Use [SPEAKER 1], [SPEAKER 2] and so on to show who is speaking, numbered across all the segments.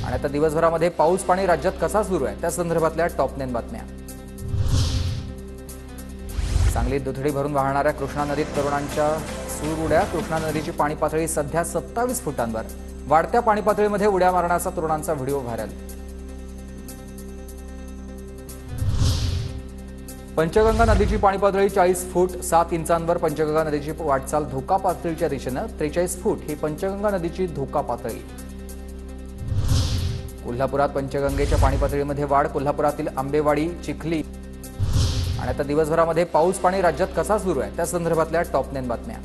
[SPEAKER 1] आणि आता दिवसभरामध्ये पाऊस पाणी राज्यात कसा सुरू आहे त्या संदर्भातल्या टॉप 9 बातम्या। सांगलीत दुथडी भरून वाहणाऱ्या कृष्णा नदीत तरुणांच्या सूरउड्या। कृष्णा नदीची पाणी पातळी सध्या 27 फुटांवर। वाढत्या पाणी पातळीमध्ये उड्या मारण्याचा तरुणांचा व्हिडिओ व्हायरल। पंचगंगा नदीची पाणी पातळी 40 फूट 7 इंचांवर। पंचगंगा नदीची वाटचाल धोका पातळीच्या दिशेने 43 फूट ही पंचगंगा नदीची धोका पातळी। कोल्हापुरात पंचगंगेच्या पाणी पातळीमध्ये वाढ। कोल्हापुरातील आंबेवाडी चिखली। आणि आता दिवसभरामध्ये पाऊस पाणी राज्यात कसा सुरू आहे त्या संदर्भातल्या टॉप 9 बातम्या।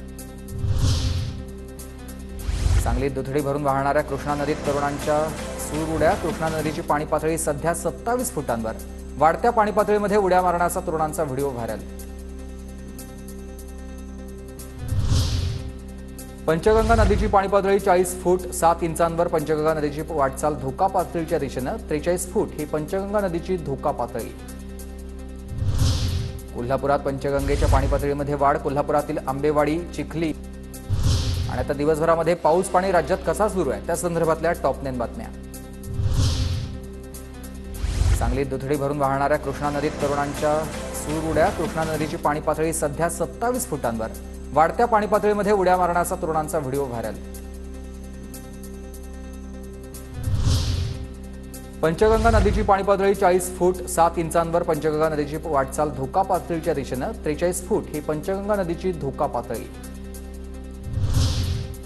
[SPEAKER 1] सांगलीत दुथडी भरून वाहणाऱ्या कृष्णा नदीत तरुणांच्या सूरउड्या। कृष्णा नदीची पाणी पातळी सध्या 27 फुटांवर। वाढत्या पाणी पातळीमध्ये उड्या मारण्याचा तरुणांचा व्हिडिओ व्हायरल। पंचगंगा नदीची पाणी पातळी 40 फूट 7 इंचांवर। पंचगंगा नदीची वाटचाल धोका पातळीच्या दिशेने 43 फूट ही पंचगंगा नदीची धोका पातळी। कोल्हापुरात पंचगंगेच्या पाणी पातळीमध्ये वाढ। कोल्हापुरातील आंबेवाडी चिखली। आणि आता दिवसभरामध्ये पाऊस पाणी राज्यात कसा सुरू आहे त्या संदर्भातल्या टॉप 9 बातम्या। सांगलीत दुथडी भरून वाहणाऱ्या कृष्णा नदीत तरुणांच्या सूरउड्या। कृष्णा नदीची पाणी पातळी सध्या 27 फुटांवर। वाढत्या पाणी पातळीमध्ये उड्या मारण्याचा तरुणांचा व्हिडिओ व्हायरल। पंचगंगा नदीची पाणी पातळी 40 फूट 7 इंचांवर। पंचगंगा नदीची वाटचाल धोका पातळीच्या दिशेने 43 फूट ही पंचगंगा नदीची धोका पातळी।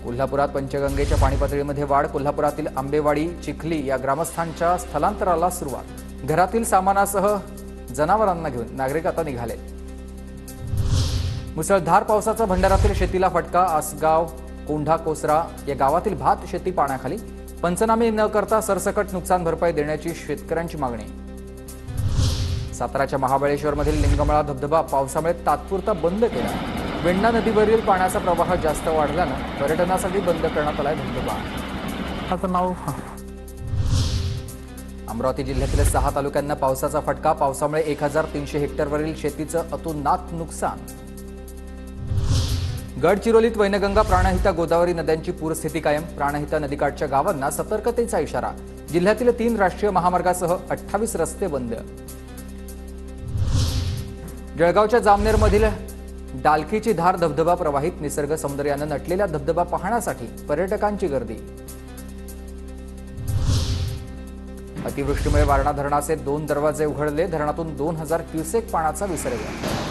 [SPEAKER 1] कोल्हापुरात पंचगंगेच्या पाणी पातळीमध्ये वाढ। कोल्हापुरातील आंबेवाडी चिखली या ग्रामस्थांच्या स्थलांतराला सुरुवात। घरातील सामानासह जनावरांना घेऊन नागरिक आता निघाले। मुसळधार पावसाचा भंडारातील शेतीला फटका। आसगाव कोंढा कोसरा या गावातील भात शेती पाण्याखाली। पंचनामे न करता सरसकट नुकसान भरपाई देण्याची शेतकऱ्यांची मागणी। साताराच्या महाबळेश्वरमधील लिंगमळा धबधबा पावसामुळे तात्पुरता बंद केला। वेण्णा नदीवरील पाण्याचा प्रवाह जास्त वाढल्याने पर्यटनासाठी बंद करण्यात आलाय धबधबा। अमरावती जिल्ह्यातील 6 तालुक्यांना पावसाचा फटका। पावसामुळे 1300 हेक्टरवरील शेतीचं अतोनात नुकसान। गडचिरोलीत वैनगंगा प्राणहिता गोदावरी नद्यांची पूरस्थिती कायम। प्राणहिता नदीकाठच्या गावांना सतर्कतेचा इशारा। जिल्ह्यातील 3 राष्ट्रीय महामार्गासह 28 रस्ते बंद। जळगावच्या जामनेरमधील डालकीची धार धबधबा प्रवाहित। निसर्ग सौंदर्याने नटलेला धबधबा पाहण्यासाठी पर्यटकांची गर्दी। अतिवृष्टीमुळे वारणा धरणाचे 2 दरवाजे उघडले। धरणातून 2000 क्युसेक पाण्याचा विसर्ग।